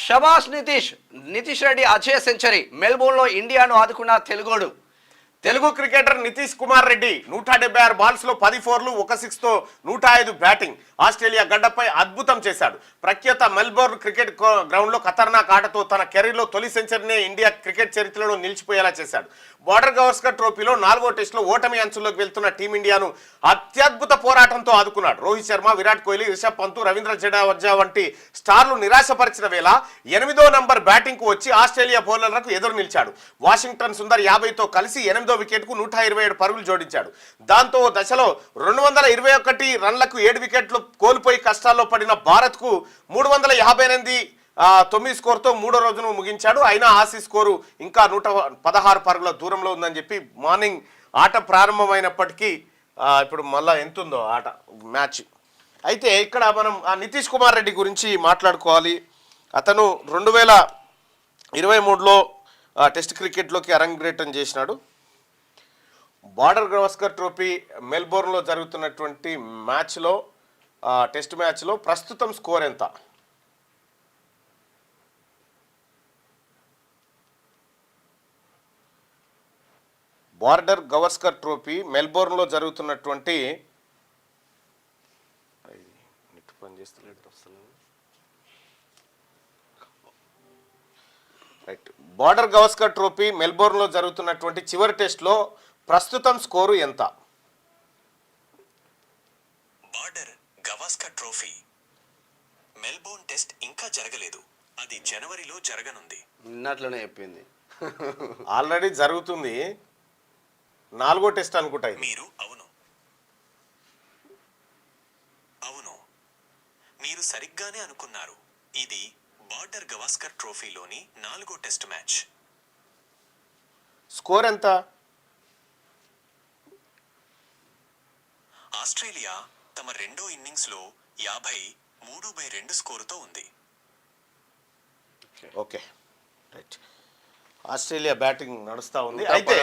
షబాష్ Nitish Reddy Ajay century. మెల్బోర్న్లో ఇండియాను ఆదుకున్న Telugu cricketer Nitish Kumar Reddy 176 balls లో 10 4లు 1 6 తో 105 బ్యాటింగ్ ఆస్ట్రేలియా గడ్డపై అద్భుతం చేశాడు. ప్రఖ్యాత మెల్బోర్న్ క్రికెట్ గ్రౌండ్ లో ఖతర్నాక్ ఆటతో తన కెరీర్ లో తొలి సెంచరీనే ఇండియా క్రికెట్ చరిత్రలో నిలిచిపోయేలా చేశాడు. బార్డర్ గవస్కర్ ట్రోఫీలో 4వ టెస్ట్ లో ఓటమి అంచుల్లోకి వెళ్తున్న టీమిండియాను అత్యద్భుత పోరాటంతో ఆదుకున్నాడు. రోహిత్ శర్మ, విరాట్ కోహ్లీ, రిషబ్ పంత్, రవీంద్ర జడేజా వంటి స్టార్లు నిరాశపరిచిన వేళ 8వ నంబర్ బ్యాటింగ్ కు వచ్చి ఆస్ట్రేలియా బౌలర్లకు ఎదురు నిలిచాడు. వాషింగ్టన్ సుందర్ 50తో కలిసి 8వ వికెట్ కు 127 పరుగులు జోడించాడు. దాంతో దశలో 221 రన్లకు 7 వికెట్లు కోల్పోయి కష్టాల్లో పడిన భారత్ కు 358 9 స్కోర్తో 3వ రోజును ముగించాడు. అయినా ఆసీ స్కోరు ఇంకా 116 పరుగుల దూరంలో ఉందని చెప్పి మార్నింగ్ ఆట ప్రారంభమైనప్పటికీ ఇప్పుడు మళ్ళా ఎంత ఉందో ఆట మ్యాచ్. అయితే ఇక్కడ మనం నితీష్ కుమార్ రెడ్డి గురించి మాట్లాడుకోవాలి. అతను 2023లో టెస్ట్ క్రికెట్లోకి అరంగేట్రం చేసినాడు. బార్డర్ గవస్కర్ ట్రోఫీ మెల్బోర్న్లో జరుగుతున్నటువంటి మ్యాచ్లో టెస్ట్ మ్యాచ్లో ప్రస్తుతం స్కోర్ ఎంత? బార్డర్ గవస్కర్ ట్రోఫీ మెల్బోర్న్లో జరుగుతున్నటువంటి బార్డర్ గవస్కర్ ట్రోఫీ మెల్బోర్న్లో జరుగుతున్నటువంటి చివరి టెస్ట్లో ప్రస్తుతం స్కోరు ఎంత? Border Gavaskar trophy Melbourne test ఇంకా జరగలేదు. అది జనవరిలో జరగనుంది. నిన్నట్లోనే చెప్పింది. ఆల్రెడీ జరుగుతుంది. 4వ టెస్ట్ అనుకుంటా. మీరు అవును మీరు సరిగ్గానే అనుకున్నారు. ఇది బార్డర్ గవాస్కర్ ట్రోఫీలోని 4వ టెస్ట్ మ్యాచ్. స్కోర్ ఎంత? ఆస్ట్రేలియా తమ 2వ ఇన్నింగ్స్లో 53/2 స్కోరుతో ఉంది. Okay right. ఆస్ట్రేలియా బ్యాటింగ్ నడుస్తూ ఉంది. అయితే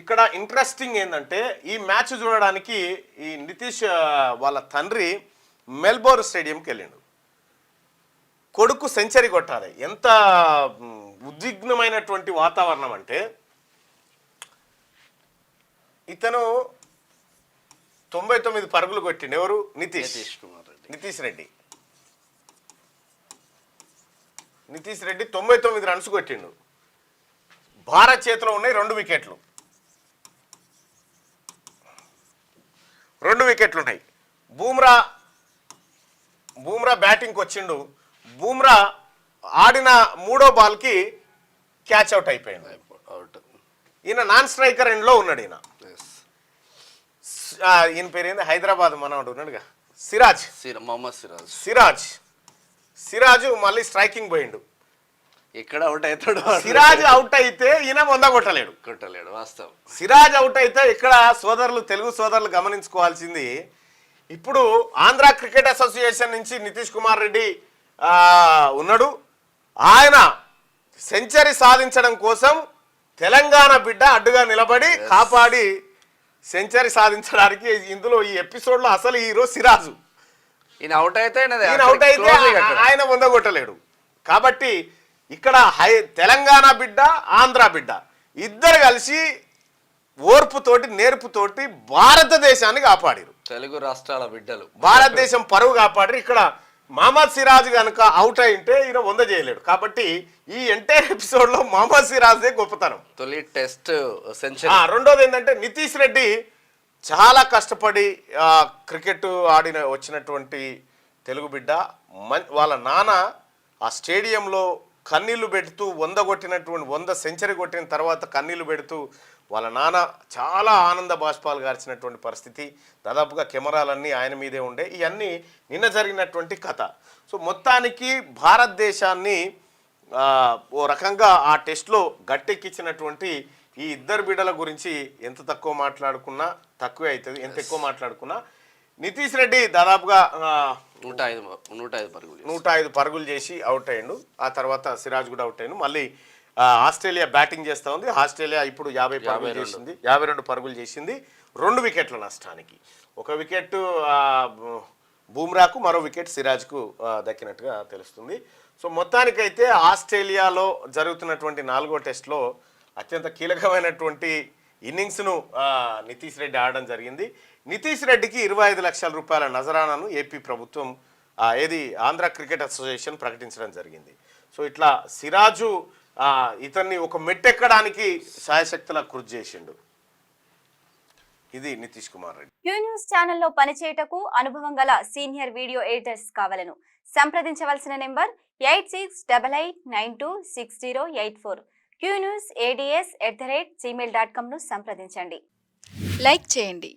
ఇక్కడ ఇంట్రెస్టింగ్ ఏంటంటే ఈ మ్యాచ్ చూడడానికి ఈ నితీష్ వాళ్ళ తండ్రి మెల్బోర్న్ స్టేడియంకి వెళ్ళిండు. కొడుకు సెంచరీ కొట్టాలి. ఎంత ఉద్విగ్నమైనటువంటి వాతావరణం అంటే ఇతను 99 పరుగులు కొట్టిండు. ఎవరు? నితీష్ రెడ్డి 99 రన్స్ కొట్టిండు. భారత్ చేతిలో ఉన్నాయి 2 వికెట్లు. 2 వికెట్లు ఉన్నాయి. బూమ్రా బ్యాటింగ్కి వచ్చిండు. బూమ్రా ఆడిన 3వ బాల్కి క్యాచ్ అవుట్ అయిపోయింది. ఈయన నాన్ స్ట్రైకర్ ఎండ్లో ఉన్నాడు. ఈయన పేరు ఏంది? హైదరాబాద్ మనవాడు ఉన్నాడుగా, సిరాజ్ మళ్ళీ స్ట్రైకింగ్ పోయిండు. ఇక్కడ అవుట్ అవుతాడు. సిరాజ్ అవుట్ అయితే ఈయన కొట్టలేడు. వాస్తవం. సిరాజ్ అవుట్ అయితే ఇక్కడ తెలుగు సోదరులు గమనించుకోవాల్సింది, ఇప్పుడు ఆంధ్ర క్రికెట్ అసోసియేషన్ నుంచి నితీష్ కుమార్ రెడ్డి ఉన్నాడు. ఆయన సెంచరీ సాధించడం కోసం తెలంగాణ బిడ్డ అడ్డుగా నిలబడి కాపాడి సెంచరీ సాధించడానికి ఇందులో ఈ ఎపిసోడ్లో అసలు హీరో సిరాజు. ఈయన అవుట్ అయితే ఆయన కొట్టలేడు. కాబట్టి ఇక్కడ తెలంగాణ బిడ్డ, ఆంధ్ర బిడ్డ ఇద్దరు కలిసి ఓర్పుతోటి నేర్పుతోటి భారతదేశాన్ని కాపాడారు. తెలుగు రాష్ట్రాల బిడ్డలు భారతదేశం పరువు కాపాడారు. ఇక్కడ మహమ్మద్ సిరాజ్ కనుక అవుట్ అయింటే ఈయన 100 చేయలేడు. కాబట్టి ఈ ఎంటైర్ ఎపిసోడ్ లో మహమ్మద్ సిరాజ్దే గొప్పతనం. తొలి టెస్ట్ సెంచరీ. రెండోది ఏంటంటే నితీష్ రెడ్డి చాలా కష్టపడి క్రికెట్ వచ్చినటువంటి తెలుగు బిడ్డ. వాళ్ళ నాన్న ఆ స్టేడియంలో కన్నీళ్లు పెడుతూ 100 సెంచరీ కొట్టిన తర్వాత కన్నీళ్లు పెడుతూ వాళ్ళ నాన్న చాలా ఆనంద బాష్పాలు గార్చినటువంటి పరిస్థితి. దాదాపుగా కెమెరాలన్నీ ఆయన మీదే ఉండే. ఇవన్నీ నిన్న జరిగినటువంటి కథ. సో మొత్తానికి భారతదేశాన్ని ఓ రకంగా ఆ టెస్ట్లో గట్టెక్కించినటువంటి ఈ ఇద్దరు బిడ్డల గురించి ఎంత తక్కువ మాట్లాడుకున్నా తక్కువే అవుతుంది. ఎంత ఎక్కువ మాట్లాడుకున్నా నితీష్ రెడ్డి దాదాపుగా 105 పరుగులు చేసి అవుట్ అయ్యిండు. ఆ తర్వాత సిరాజ్ కూడా అవుట్ అయ్యిండు. మళ్ళీ ఆస్ట్రేలియా బ్యాటింగ్ చేస్తూ ఉంది. ఆస్ట్రేలియా ఇప్పుడు 52 పరుగులు చేసింది 2 వికెట్ల నష్టానికి. 1 వికెట్ బూమ్రాకు మరో వికెట్ సిరాజ్కు దక్కినట్టుగా తెలుస్తుంది. సో మొత్తానికైతే ఆస్ట్రేలియాలో జరుగుతున్నటువంటి 4వ టెస్ట్లో అత్యంత కీలకమైనటువంటి ఇన్నింగ్స్ను నితీష్ రెడ్డి ఆడడం జరిగింది. నితీష్ రెడ్డికి 25 లక్షల రూపాయల నజరానాను ఏపీ ప్రభుత్వం ఆంధ్ర క్రికెట్ అసోసియేషన్ ప్రకటించడం జరిగింది. సో ఇట్లా సిరాజు ఇతన్ని ఒక మెట్టెక్కడానికి శాయశక్తులా కృషి చేసిండు. ఇది నితీష్ కుమార్ రెడ్డి. క్యూ న్యూస్ ఛానల్లో పనిచేయటకు అనుభవం గల సీనియర్ వీడియో ఎడిటర్స్ కావాలను సంప్రదించవలసిన నెంబర్ 8688926084. qnewsads@gmail.com ను సంప్రదించండి. లైక్ చేయండి.